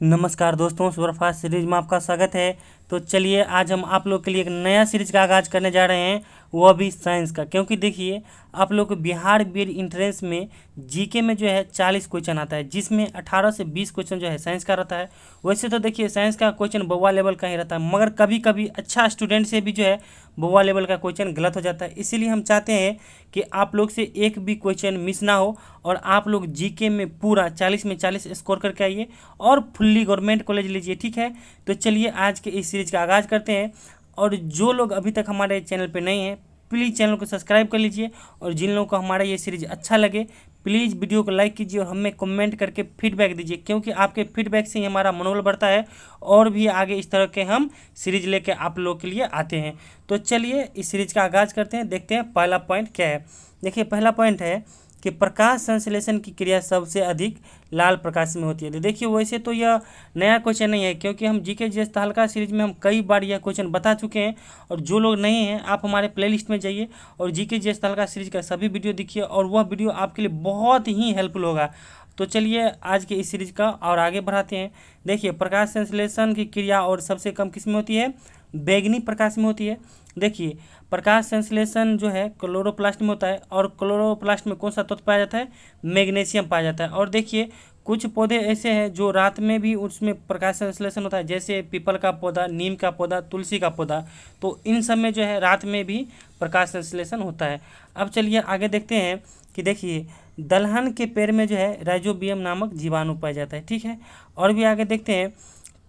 नमस्कार दोस्तों, superfast series में आपका स्वागत है। तो चलिए आज हम आप लोग के लिए एक नया सीरीज का आगाज़ करने जा रहे हैं, वह भी साइंस का। क्योंकि देखिए आप लोग को बिहार बीएड इंट्रेंस में जीके में जो है 40 क्वेश्चन आता है, जिसमें 18 से 20 क्वेश्चन जो है साइंस का रहता है। वैसे तो देखिए साइंस का क्वेश्चन बउआ लेवल का ही रहता है, मगर कभी कभी अच्छा स्टूडेंट से भी जो है बउआ लेवल का क्वेश्चन गलत हो जाता है। इसीलिए हम चाहते हैं कि आप लोग से एक भी क्वेश्चन मिस ना हो और आप लोग जीके में पूरा 40 में 40 स्कोर करके आइए और फुल्ली गवर्नमेंट कॉलेज लीजिए, ठीक है। तो चलिए आज के इस सीरीज का आगाज़ करते हैं। और जो लोग अभी तक हमारे चैनल पे नए हैं, प्लीज़ चैनल को सब्सक्राइब कर लीजिए। और जिन लोगों को हमारा ये सीरीज अच्छा लगे, प्लीज़ वीडियो को लाइक कीजिए और हमें कमेंट करके फीडबैक दीजिए, क्योंकि आपके फीडबैक से ही हमारा मनोबल बढ़ता है और भी आगे इस तरह के हम सीरीज लेके आप लोगों के लिए आते हैं। तो चलिए इस सीरीज का आगाज़ करते हैं, देखते हैं पहला पॉइंट क्या है। देखिए पहला पॉइंट है कि प्रकाश संश्लेषण की क्रिया सबसे अधिक लाल प्रकाश में होती है। तो देखिए वैसे तो यह नया क्वेश्चन नहीं है, क्योंकि हम जीके जीएस हल्का सीरीज में हम कई बार यह क्वेश्चन बता चुके हैं। और जो लोग नहीं हैं आप हमारे प्लेलिस्ट में जाइए और जीके जीएस हल्का सीरीज का सभी वीडियो देखिए, और वह वीडियो आपके लिए बहुत ही हेल्पफुल होगा। तो चलिए आज के इस सीरीज का और आगे बढ़ाते हैं। देखिए प्रकाश संश्लेषण की क्रिया और सबसे कम किस में होती है? बैंगनी प्रकाश में होती है। देखिए प्रकाश संश्लेषण जो है क्लोरोप्लास्ट में होता है, और क्लोरोप्लास्ट में कौन सा तत्व पाया जाता है? मैग्नीशियम पाया जाता है। और देखिए कुछ पौधे ऐसे हैं जो रात में भी उसमें प्रकाश संश्लेषण होता है, जैसे पीपल का पौधा, नीम का पौधा, तुलसी का पौधा। तो इन सब में जो है रात में भी प्रकाश संश्लेषण होता है। अब चलिए आगे देखते हैं कि देखिए दलहन के पेड़ में जो है राइजोबियम नामक जीवाणु पाया जाता है, ठीक है। और भी आगे देखते हैं,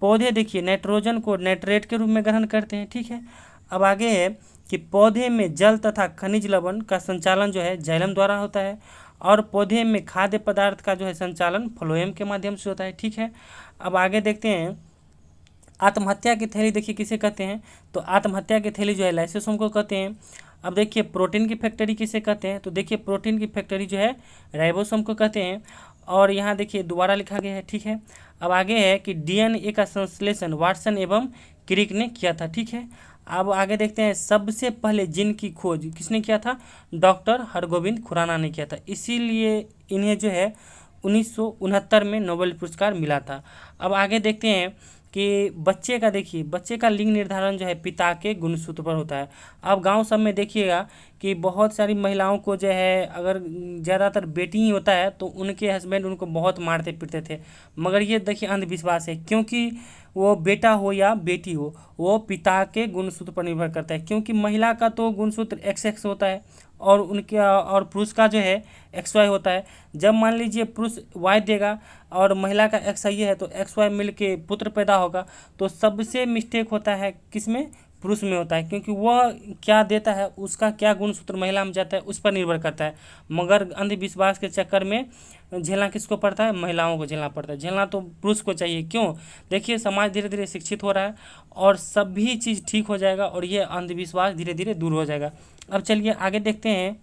पौधे देखिए नाइट्रोजन को नाइट्रेट के रूप में ग्रहण करते हैं, ठीक है। अब आगे है कि पौधे में जल तथा खनिज लवण का संचालन जो है जाइलम द्वारा होता है, और पौधे में खाद्य पदार्थ का जो है संचालन फ्लोएम के माध्यम से होता है, ठीक है। अब आगे देखते हैं, आत्महत्या की थैली देखिए किसे कहते हैं? तो आत्महत्या की थैली जो है लाइसोसोम को कहते हैं। अब देखिए प्रोटीन की फैक्ट्री किसे कहते हैं? तो देखिए प्रोटीन की फैक्ट्री जो है राइबोसोम को कहते हैं। और यहाँ देखिए दोबारा लिखा गया है, ठीक है। अब आगे है कि डीएनए का संश्लेषण वाटसन एवं क्रिक ने किया था, ठीक है। अब आगे देखते हैं, सबसे पहले जिन की खोज किसने किया था? डॉक्टर हरगोविंद खुराना ने किया था। इसीलिए इन्हें जो है 1969 में नोबेल पुरस्कार मिला था। अब आगे देखते हैं कि बच्चे का देखिए, बच्चे का लिंग निर्धारण जो है पिता के गुणसूत्र पर होता है। अब गांव सब में देखिएगा कि बहुत सारी महिलाओं को जो है, अगर ज़्यादातर बेटी ही होता है तो उनके हस्बैंड उनको बहुत मारते पीटते थे। मगर ये देखिए अंधविश्वास है, क्योंकि वो बेटा हो या बेटी हो, वो पिता के गुणसूत्र पर निर्भर करता है। क्योंकि महिला का तो गुणसूत्र XX होता है और और पुरुष का जो है XY होता है। जब मान लीजिए पुरुष Y देगा और महिला का XY है, तो XY मिल के पुत्र पैदा होगा। तो सबसे मिस्टेक होता है किसमें? पुरुष में होता है, क्योंकि वह क्या देता है, उसका क्या गुणसूत्र महिला में जाता है उस पर निर्भर करता है। मगर अंधविश्वास के चक्कर में झेलना किसको पड़ता है? महिलाओं को झेलना पड़ता है। झेलना तो पुरुष को चाहिए। क्यों? देखिए समाज धीरे धीरे शिक्षित हो रहा है और सभी चीज़ ठीक हो जाएगा और ये अंधविश्वास धीरे धीरे दूर हो जाएगा। अब चलिए आगे देखते हैं।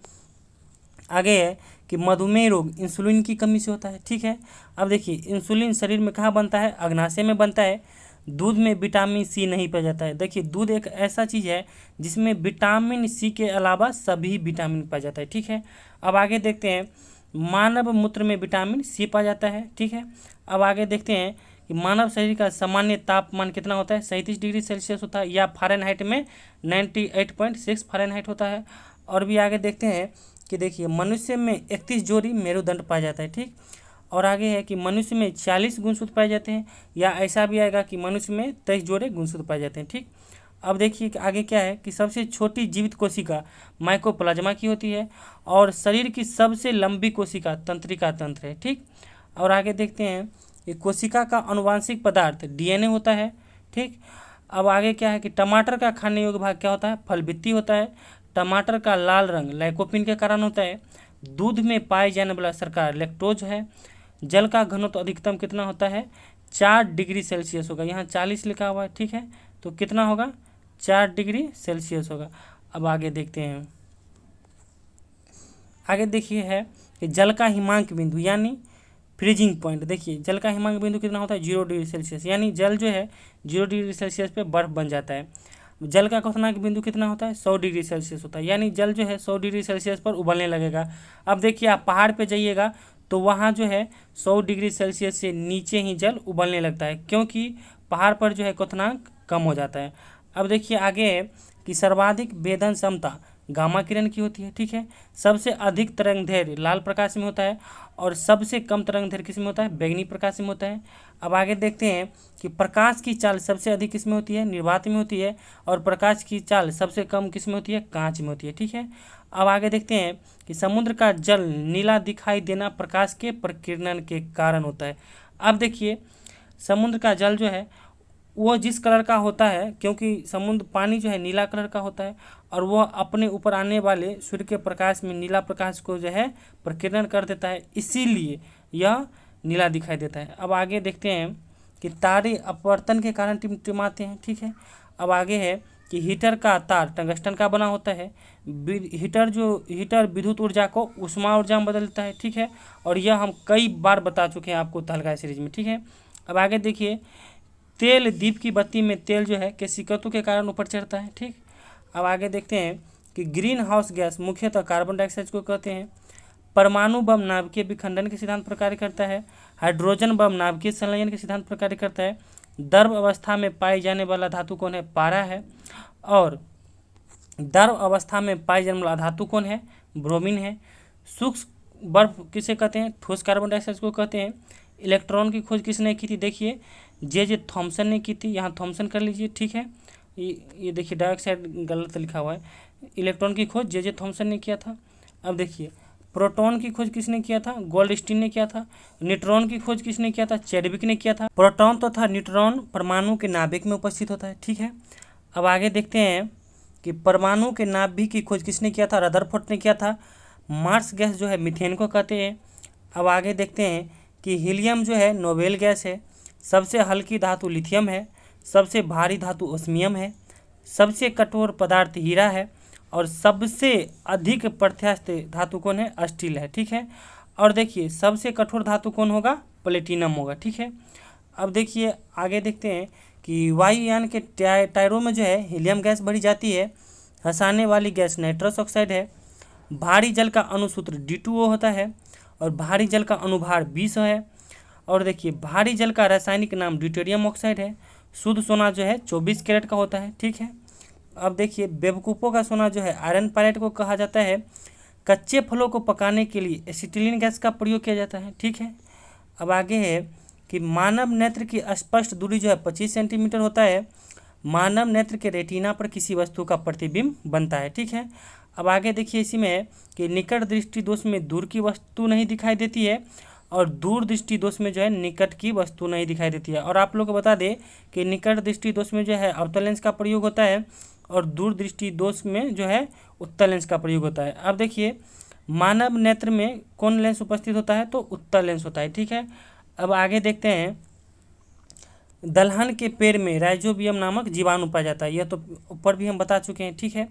आगे है कि मधुमेह रोग इंसुलिन की कमी से होता है, ठीक है। अब देखिए इंसुलिन शरीर में कहाँ बनता है? अग्नाशय में बनता है। दूध में विटामिन सी नहीं पाया जाता है। देखिए दूध एक ऐसा चीज़ है जिसमें विटामिन सी के अलावा सभी विटामिन पाया जाता है, ठीक है। अब आगे देखते हैं, मानव मूत्र में विटामिन सी पाया जाता है, ठीक है। अब आगे देखते हैं कि मानव शरीर का सामान्य तापमान कितना होता है? 37 डिग्री सेल्सियस होता है, या फ़ारेनहाइट में 98.6 फ़ारेनहाइट होता है। और भी आगे देखते हैं कि देखिए मनुष्य में 31 जोड़ी मेरुदंड पाया जाता है, ठीक। और आगे है कि मनुष्य में 40 गुणसूत्र पाए जाते हैं, या ऐसा भी आएगा कि मनुष्य में 23 जोड़े गुणसूत्र पाए जाते हैं, ठीक। अब देखिए कि आगे क्या है कि सबसे छोटी जीवित कोशिका माइकोप्लाज्मा की होती है, और शरीर की सबसे लंबी कोशिका तंत्रिका तंत्र है, ठीक। और आगे देखते हैं कि कोशिका का आनुवांशिक पदार्थ डीएनए होता है, ठीक। अब आगे क्या है कि टमाटर का खाने योग्य भाग क्या होता है? फलबित्ती होता है। टमाटर का लाल रंग लाइकोपिन के कारण होता है। दूध में पाए जाने वाला शर्करा लैक्टोज है। जल का घनत्व अधिकतम कितना होता है? 4 डिग्री सेल्सियस होगा। यहाँ 40 लिखा हुआ है, ठीक है। तो कितना होगा? 4 डिग्री सेल्सियस होगा। अब आगे देखते हैं, आगे देखिए है कि जल का हिमांक बिंदु यानी फ्रीजिंग पॉइंट। देखिए जल का हिमांक बिंदु कितना होता है? 0 डिग्री सेल्सियस, यानी जल जो है 0 डिग्री सेल्सियस पे बर्फ बन जाता है। जल का क्वथनांक बिंदु कितना होता है? 100 डिग्री सेल्सियस होता है, यानी जल जो है 100 डिग्री सेल्सियस पर उबलने लगेगा। अब देखिए आप पहाड़ पे जाइएगा तो वहाँ जो है 100 डिग्री सेल्सियस से नीचे ही जल उबलने लगता है, क्योंकि पहाड़ पर जो है क्वथनांक कम हो जाता है। अब देखिए आगे है कि सर्वाधिक वेदन क्षमता गामा किरण की होती है, ठीक है। सबसे अधिक तरंग दैर्घ्य लाल प्रकाश में होता है और सबसे कम तरंग दैर्घ्य किस में होता है, बैंगनी प्रकाश में होता है। अब आगे देखते हैं कि प्रकाश की चाल सबसे अधिक किस में होती है, निर्वात में होती है, और प्रकाश की चाल सबसे कम किस में होती है, कांच में होती है, ठीक है। अब आगे देखते हैं कि समुद्र का जल नीला दिखाई देना प्रकाश के प्रकीर्णन के कारण होता है। अब देखिए समुद्र का जल जो है वो जिस कलर का होता है, क्योंकि समुद्र पानी जो है नीला कलर का होता है और वह अपने ऊपर आने वाले सूर्य के प्रकाश में नीला प्रकाश को जो है प्रकीर्णन कर देता है, इसीलिए यह नीला दिखाई देता है। अब आगे देखते हैं कि तारे अपवर्तन के कारण टिमटिमाते हैं, ठीक है। अब आगे है कि हीटर का तार टंगस्टन का बना होता है। हीटर विद्युत ऊर्जा को ऊष्मा ऊर्जा में बदलता है, ठीक है। और यह हम कई बार बता चुके हैं आपको तहलका सीरीज में, ठीक है। अब आगे देखिए तेल दीप की बत्ती में तेल जो है केशिकत्व के कारण ऊपर चढ़ता है, ठीक। अब आगे देखते हैं कि ग्रीन हाउस गैस मुख्यतः कार्बन डाइऑक्साइड को कहते हैं। परमाणु बम नाभिकीय विखंडन के सिद्धांत पर कार्य करता है। हाइड्रोजन बम नाभिकीय संलयन के सिद्धांत पर कार्य करता है। द्रव अवस्था में पाई जाने वाला धातु कौन है, पारा है। और द्रव अवस्था में पाई जाने वाला धातु कौन है, ब्रोमीन है। सूक्ष्म बर्फ किसे कहते हैं, ठोस कार्बन डाइऑक्साइड को कहते हैं। इलेक्ट्रॉन की खोज किसने की थी, देखिए जे थॉमसन ने की थी, यहाँ थॉमसन कर लीजिए, ठीक है। ये देखिए डाइऑक्साइड गलत लिखा हुआ है, इलेक्ट्रॉन की खोज जे थॉमसन ने किया था। अब देखिए प्रोटॉन की खोज किसने किया था, गोल्डस्टीन ने किया था। न्यूट्रॉन की खोज किसने किया था, चैडविक ने किया था। प्रोटॉन तथा न्यूट्रॉन परमाणु के नाभिक में उपस्थित होता है, ठीक है। अब आगे देखते हैं कि परमाणु के नाभिक की खोज किसने किया था, रदरफोर्ड ने किया था। मार्स गैस जो है मीथेन को कहते हैं। अब आगे देखते हैं कि हीलियम जो है नोबेल गैस है। सबसे हल्की धातु लिथियम है। सबसे भारी धातु ओस्मियम है। सबसे कठोर पदार्थ हीरा है। और सबसे अधिक प्रत्यास्थ धातु कौन है, स्टील है, ठीक है। और देखिए सबसे कठोर धातु कौन होगा, प्लेटिनम होगा, ठीक है। अब देखिए आगे देखते हैं कि वायुयान के टायरों में जो है हीलियम गैस भरी जाती है। हंसाने वाली गैस नाइट्रस ऑक्साइड है। भारी जल का अणुसूत्र D2O होता है और भारी जल का अणुभार 20 है। और देखिए भारी जल का रासायनिक नाम ड्यूटेरियम ऑक्साइड है। शुद्ध सोना जो है 24 कैरेट का होता है, ठीक है। अब देखिए बेवकूफ़ों का सोना जो है आयरन पैलेट को कहा जाता है। कच्चे फलों को पकाने के लिए एसिटिलीन गैस का प्रयोग किया जाता है, ठीक है। अब आगे है कि मानव नेत्र की स्पष्ट दूरी जो है 25 सेंटीमीटर होता है। मानव नेत्र के रेटिना पर किसी वस्तु का प्रतिबिंब बनता है, ठीक है। अब आगे देखिए इसी में है कि निकट दृष्टि दोष में दूर की वस्तु नहीं दिखाई देती है और दूर दृष्टि दोष में जो है निकट की वस्तु नहीं दिखाई देती है। और आप लोग को बता दें कि निकट दृष्टि दोष में जो है अवतल लेंस का प्रयोग होता है और दूर दृष्टि दोष में जो है उत्तल लेंस का प्रयोग होता है। अब देखिए मानव नेत्र में कौन लेंस उपस्थित होता है, तो उत्तल लेंस होता है, ठीक है। अब आगे देखते हैं दलहन के पेड़ में राइजोबियम नामक जीवाणु पाया जाता है, यह तो ऊपर भी हम बता चुके हैं, ठीक है।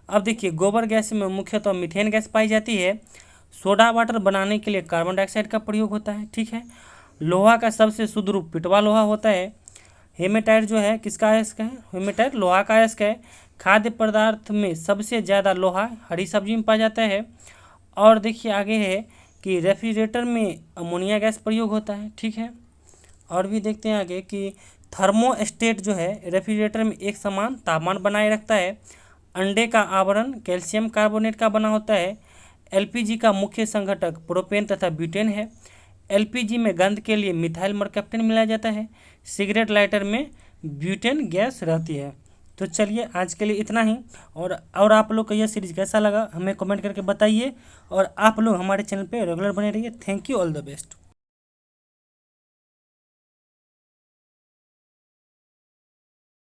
अब देखिए गोबर गैस में मुख्यतः मीथेन गैस पाई जाती है। सोडा वाटर बनाने के लिए कार्बन डाइऑक्साइड का प्रयोग होता है, ठीक है। लोहा का सबसे शुद्ध रूप पिटवा लोहा होता है। हेमेटाइट जो है किसका अयस्क है, हेमेटाइट लोहा का अयस्क है। खाद्य पदार्थ में सबसे ज़्यादा लोहा हरी सब्जी में पाया जाता है। और देखिए आगे है कि रेफ्रिजरेटर में अमोनिया गैस प्रयोग होता है, ठीक है। और भी देखते हैं आगे कि थर्मोस्टेट जो है रेफ्रिजरेटर में एक समान तापमान बनाए रखता है। अंडे का आवरण कैल्शियम कार्बोनेट का बना होता है। एलपीजी का मुख्य संघटक प्रोपेन तथा ब्यूटेन है। एलपीजी में गंध के लिए मिथाइल मरकैप्टन मिलाया जाता है। सिगरेट लाइटर में ब्यूटेन गैस रहती है। तो चलिए आज के लिए इतना ही। और आप लोग को यह सीरीज़ कैसा लगा हमें कमेंट करके बताइए और आप लोग हमारे चैनल पे रेगुलर बने रहिए। Thank you, all the best.